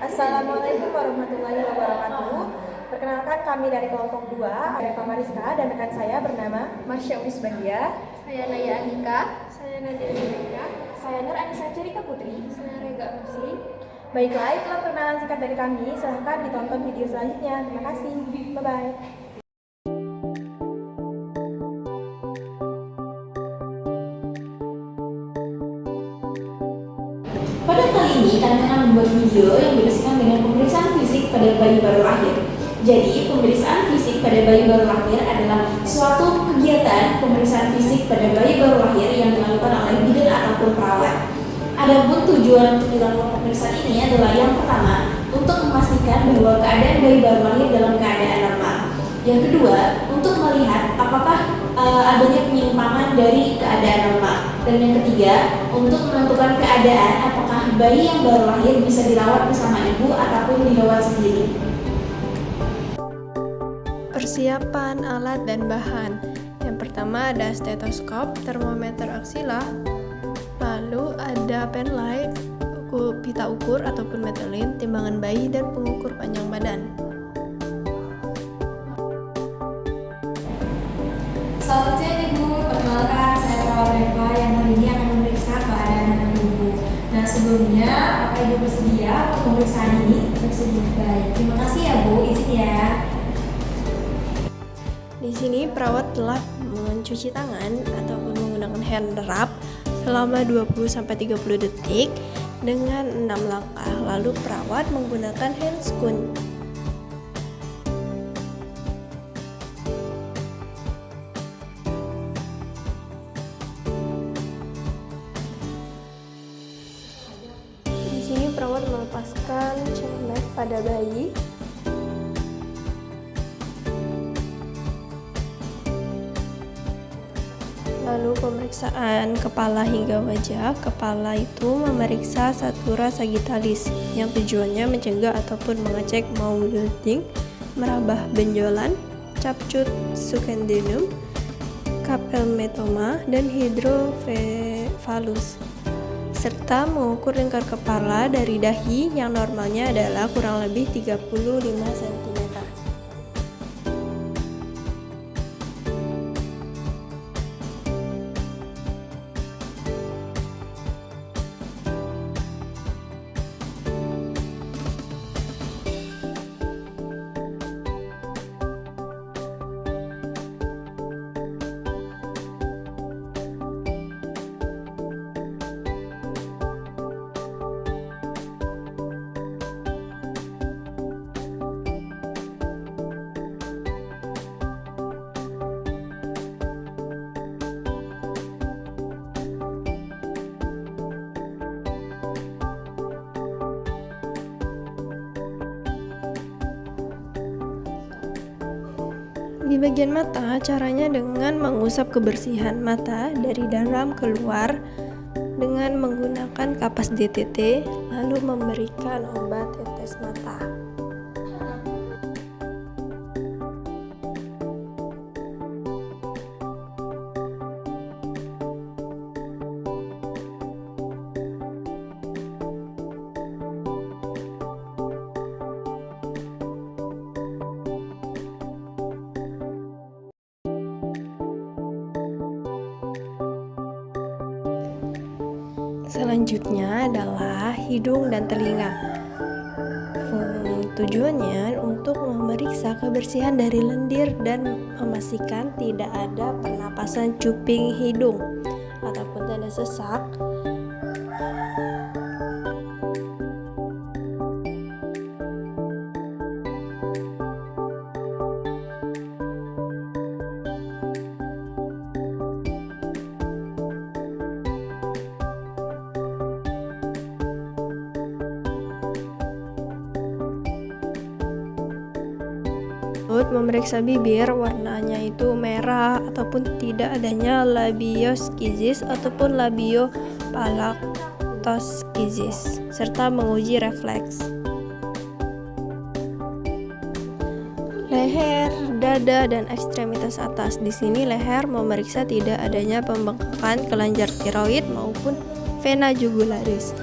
Assalamualaikum warahmatullahi wabarakatuh. Perkenalkan kami dari kelompok 2, ada Pak Mariska dan rekan saya bernama Masya Unisbandia. Saya Naya Andika. Saya Nadia Andika. Saya Nur Anissa Cerika Putri. Saya Rega Mersi. Baiklah, itulah perkenalan singkat dari kami. Silahkan ditonton video selanjutnya. Terima kasih. Bye-bye. Pada kali ini kami akan membuat video yang berisikan dengan pemeriksaan fisik pada bayi baru lahir. Jadi, pemeriksaan fisik pada bayi baru lahir adalah suatu kegiatan pemeriksaan fisik pada bayi baru lahir yang dilakukan oleh bidan ataupun perawat. Adapun tujuan untuk dilakukan pemeriksaan ini adalah yang pertama, untuk memastikan bahwa keadaan bayi baru lahir dalam keadaan normal. Yang kedua, untuk melihat apakah adanya penyimpangan dari keadaan normal. Dan yang ketiga, untuk menentukan keadaan apakah bayi yang baru lahir bisa dirawat bersama ibu ataupun dirawat sendiri. Persiapan alat dan bahan. Yang pertama ada stetoskop, termometer aksila, lalu ada pen light, pita ukur ataupun metolin, timbangan bayi, dan pengukur panjang badan. Selamat siang Ibu, perkenalkan saya perawat Reva yang hari ini akan memeriksa keadaan anak Ibu. Nah sebelumnya, apa Ibu bersedia untuk pemeriksaan ini? Bersedia. Baik, terima kasih ya Bu, izin ya. Di sini perawat telah mencuci tangan ataupun menggunakan hand rub selama 20-30 detik dengan 6 langkah. Lalu perawat menggunakan hand scoon. Di sini perawat melepaskan chainmail pada bayi. Lalu pemeriksaan kepala hingga wajah. Kepala itu memeriksa satura sagittalis yang tujuannya mencegah ataupun mengecek molding, merabah benjolan, capcut succedaneum, capelmetoma, dan hydrocephalus, serta mengukur lingkar kepala dari dahi yang normalnya adalah kurang lebih 35 cm. Di bagian mata, caranya dengan mengusap kebersihan mata dari dalam keluar dengan menggunakan kapas DTT, lalu memberikan obat tetes mata. Selanjutnya adalah hidung dan telinga. Tujuannya untuk memeriksa kebersihan dari lendir dan memastikan tidak ada pernapasan cuping hidung ataupun tanda sesak. Memeriksa bibir, warnanya itu merah ataupun tidak adanya labioskisis ataupun labiopalatoskisis, serta menguji refleks. Leher, dada, dan ekstremitas atas. Di sini leher memeriksa tidak adanya pembengkakan kelenjar tiroid maupun vena jugularis.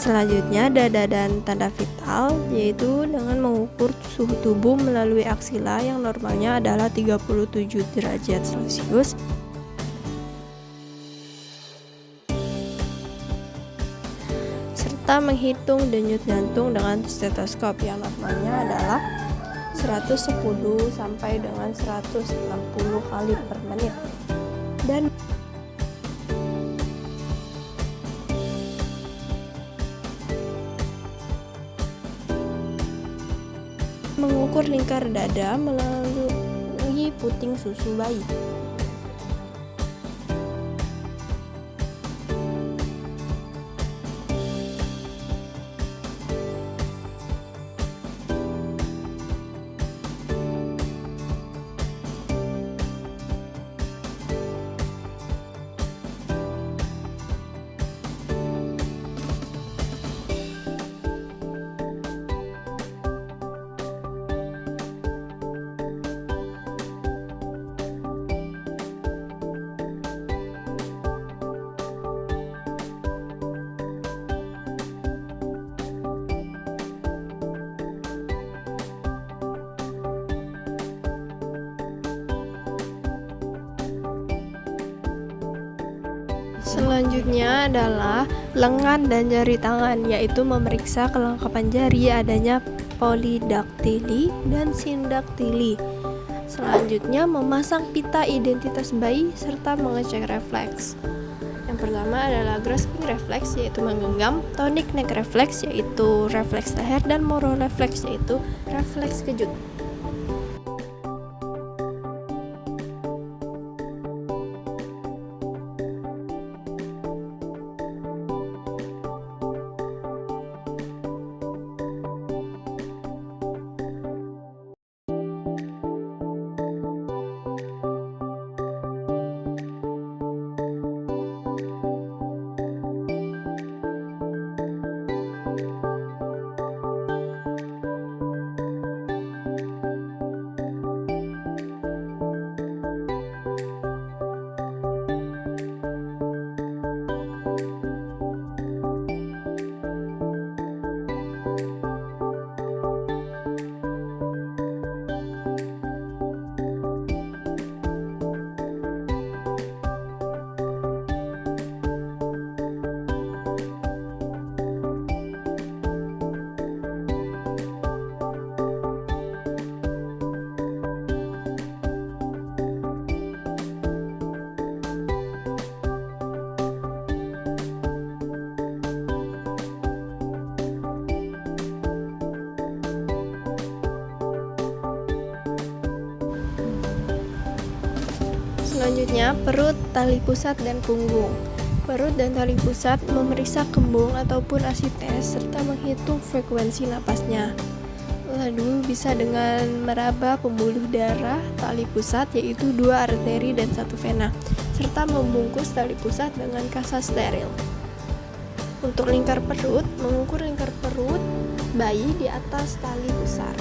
Selanjutnya dada dan tanda vital, yaitu dengan mengukur suhu tubuh melalui aksila yang normalnya adalah 37 derajat Celcius. Serta menghitung denyut jantung dengan stetoskop yang normalnya adalah 110 sampai dengan 160 kali per menit. Dan mengukur lingkar dada melalui puting susu bayi. Selanjutnya adalah lengan dan jari tangan, yaitu memeriksa kelengkapan jari, adanya polidaktili dan sindaktili. Selanjutnya memasang pita identitas bayi serta mengecek refleks. Yang pertama adalah grasping reflex, yaitu menggenggam, tonic neck reflex, yaitu refleks leher, dan moro reflex, yaitu refleks kejut. Selanjutnya, perut, tali pusat, dan punggung. Perut dan tali pusat memeriksa kembung ataupun asites serta menghitung frekuensi napasnya. Lalu bisa dengan meraba pembuluh darah tali pusat, yaitu 2 arteri dan 1 vena, serta membungkus tali pusat dengan kasa steril. Untuk lingkar perut, mengukur lingkar perut bayi di atas tali pusar.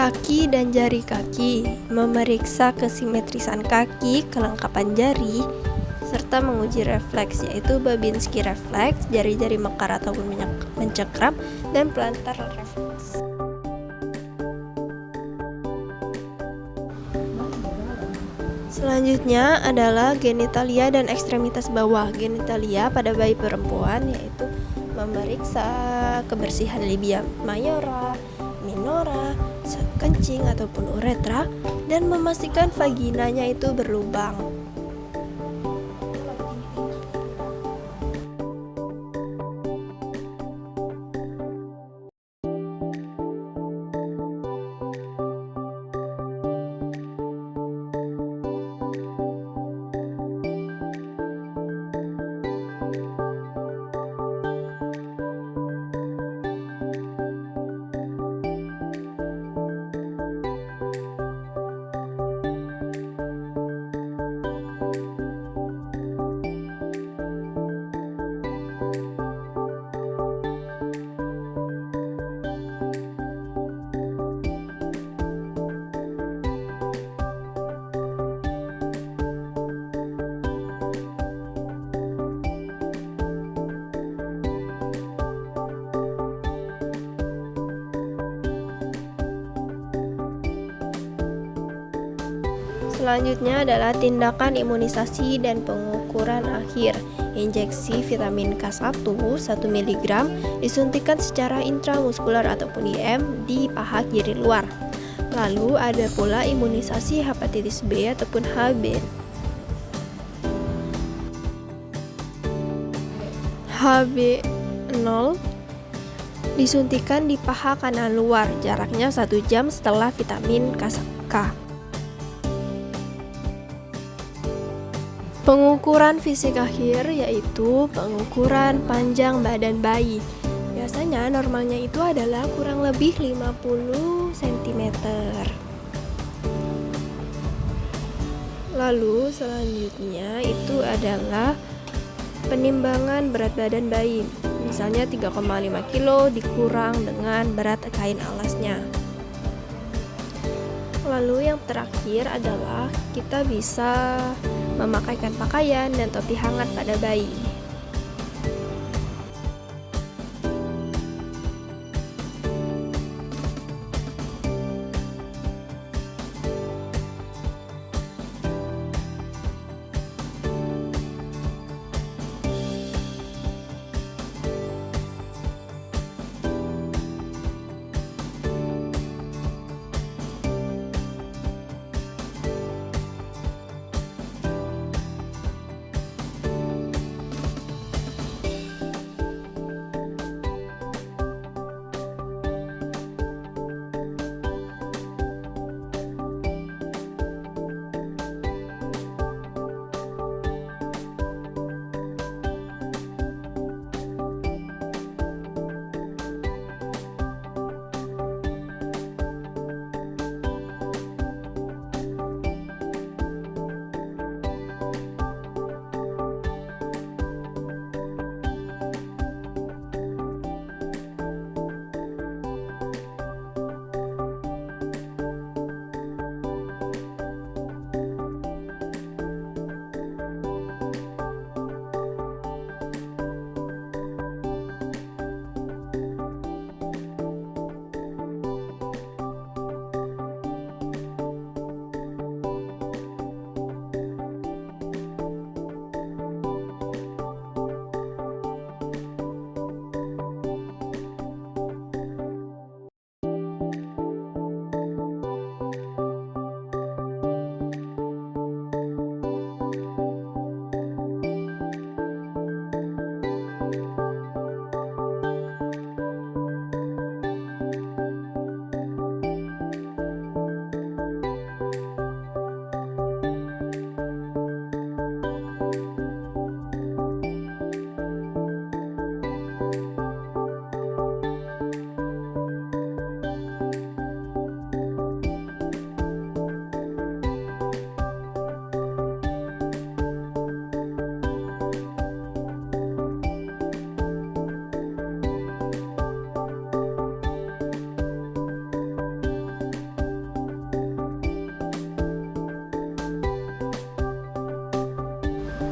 Kaki dan jari kaki, memeriksa kesimetrisan kaki, kelengkapan jari, serta menguji refleks, yaitu Babinski refleks, jari-jari mekar ataupun mencekram, dan plantar refleks. Selanjutnya adalah genitalia dan ekstremitas bawah. Genitalia pada bayi perempuan yaitu memeriksa kebersihan labia mayora, minora, kencing ataupun uretra, dan memastikan vaginanya itu berlubang. Selanjutnya adalah tindakan imunisasi dan pengukuran akhir. Injeksi vitamin K1 1 mg disuntikan secara intramuskular ataupun IM di paha kiri luar. Lalu ada pula imunisasi hepatitis B ataupun HB. HB0 disuntikan di paha kanan luar, jaraknya 1 jam setelah vitamin K. Pengukuran fisik akhir yaitu pengukuran panjang badan bayi. Biasanya normalnya itu adalah kurang lebih 50 cm. Lalu selanjutnya itu adalah penimbangan berat badan bayi. Misalnya 3,5 kg dikurang dengan berat kain alasnya. Lalu yang terakhir adalah kita bisa memakaikan pakaian dan topi hangat pada bayi.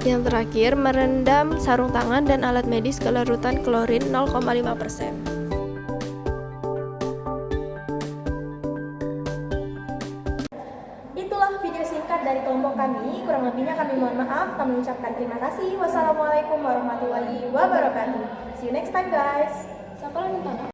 Yang terakhir, merendam sarung tangan dan alat medis ke larutan klorin 0,5%. Itulah video singkat dari kelompok kami. Kurang lebihnya kami mohon maaf. Kami ucapkan terima kasih. Wassalamualaikum warahmatullahi wabarakatuh. See you next time, guys. Siapa yang minta?